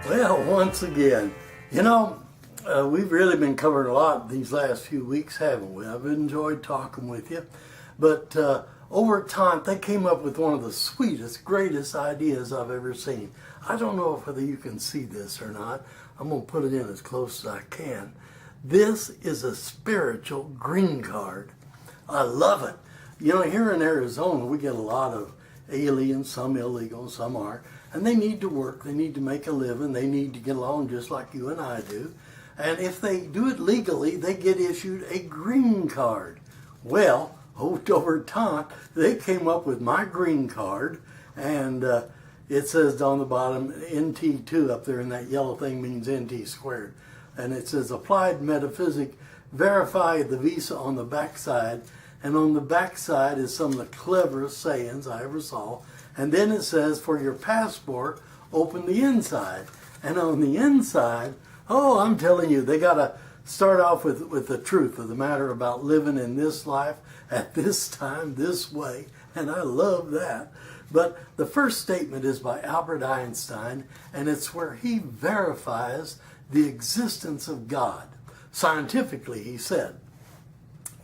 Well, once again, we've really been covering a lot these last few weeks, haven't we? I've enjoyed talking with you. But over time, they came up with one of the sweetest, greatest ideas I've ever seen. I don't know whether you can see this or not. I'm going to put it in as close as I can. This is a spiritual green card. I love it. Here in Arizona, we get a lot of aliens, some illegal, some are, and they need to work, they need to make a living, they need to get along just like you and I do. And if they do it legally, they get issued a green card. Well, over time, they came up with my green card, and it says on the bottom, NT2 up there, and that yellow thing means NT squared. And it says Applied Metaphysics, verify the visa on the backside. And on the backside is some of the cleverest sayings I ever saw. And then it says, for your passport, open the inside. And on the inside, I'm telling you, they got to start off with the truth of the matter about living in this life at this time, this way. And I love that. But the first statement is by Albert Einstein, and it's where he verifies the existence of God. Scientifically, he said,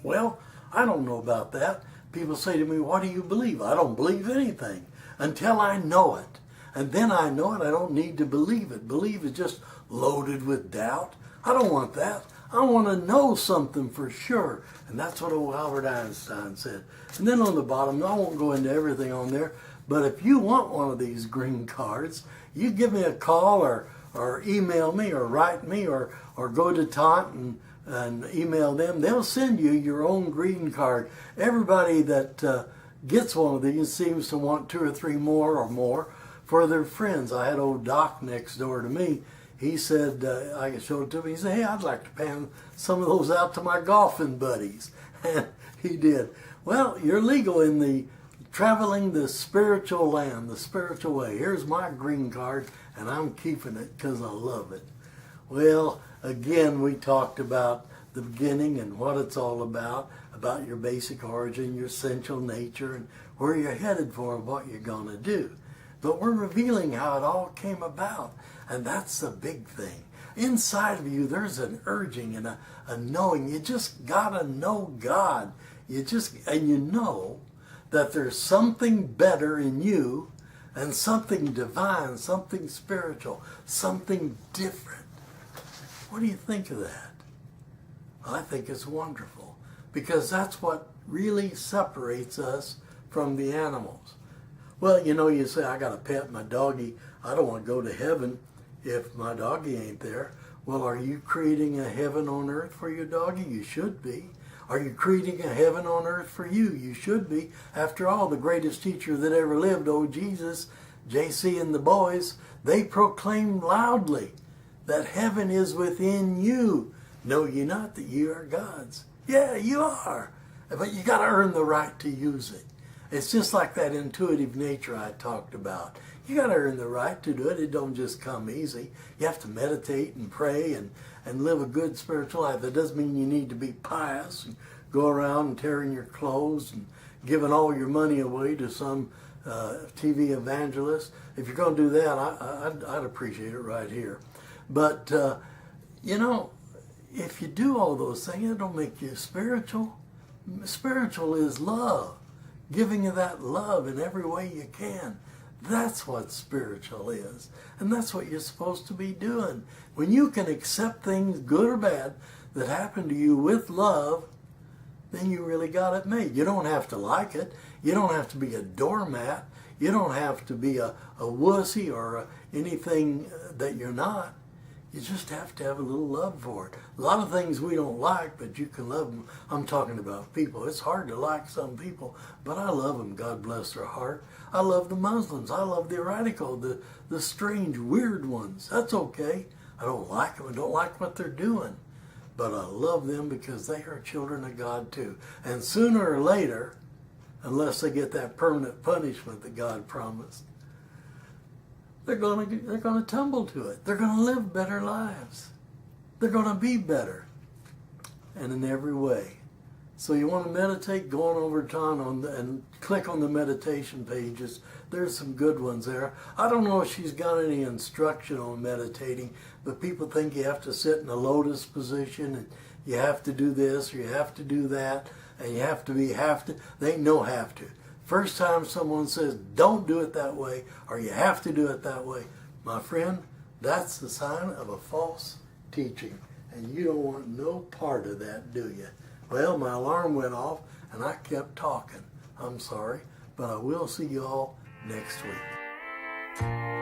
well, I don't know about that. People say to me, what do you believe? I don't believe anything until I know it. And then I know it, I don't need to believe it. Believe is just loaded with doubt. I don't want that. I want to know something for sure. And that's what old Albert Einstein said. And then on the bottom, I won't go into everything on there, but if you want one of these green cards, you give me a call or email me or write me or go to Taunt and email them. They'll send you your own green card. Everybody that gets one of these seems to want 2 or 3 more or more for their friends. I had old Doc next door to me. He said, I showed it to him. He said, hey, I'd like to pan some of those out to my golfing buddies. And he did. Well, you're legal in the traveling the spiritual land, the spiritual way. Here's my green card, and I'm keeping it because I love it. Well, again, we talked about the beginning and what it's all about your basic origin, your essential nature, and where you're headed for and what you're going to do. But we're revealing how it all came about, and that's the big thing. Inside of you, there's an urging and a knowing. You just got to know God. And you know that there's something better in you and something divine, something spiritual, something different. What do you think of that? I think it's wonderful because that's what really separates us from the animals. Well, you say, I got to pet my doggy. I don't want to go to heaven if my doggy ain't there. Well, are you creating a heaven on earth for your doggy? You should be. Are you creating a heaven on earth for you? You should be. After all, the greatest teacher that ever lived, old Jesus, JC and the boys, they proclaimed loudly that heaven is within you. Know ye not that you are God's? Yeah, you are. But you got to earn the right to use it. It's just like that intuitive nature I talked about. You got to earn the right to do it. It don't just come easy. You have to meditate and pray and live a good spiritual life. That doesn't mean you need to be pious and go around and tearing your clothes and giving all your money away to some TV evangelist. If you're going to do that, I'd appreciate it right here. But, if you do all those things, it don't make you spiritual. Spiritual is love. Giving you that love in every way you can. That's what spiritual is. And that's what you're supposed to be doing. When you can accept things, good or bad, that happen to you with love, then you really got it made. You don't have to like it. You don't have to be a doormat. You don't have to be a wussy or anything that you're not. You just have to have a little love for it. A lot of things we don't like, but you can love them. I'm talking about people. It's hard to like some people, but I love them. God bless their heart. I love the Muslims. I love the radical, the strange, weird ones. That's okay. I don't like them. I don't like what they're doing. But I love them because they are children of God too. And sooner or later, unless they get that permanent punishment that God promised, they're going to tumble to it. They're going to live better lives. They're going to be better. And in every way, So you want to meditate, go on over time and click on the meditation pages. There's some good ones there. I don't know if she's got any instruction on meditating, but people think you have to sit in a lotus position and you have to do this or you have to do that and you have to. They ain't no have to. First time someone says don't do it that way or you have to do it that way, my friend, that's the sign of a false teaching. And you don't want no part of that, do you? Well, my alarm went off and I kept talking. I'm sorry, but I will see you all next week.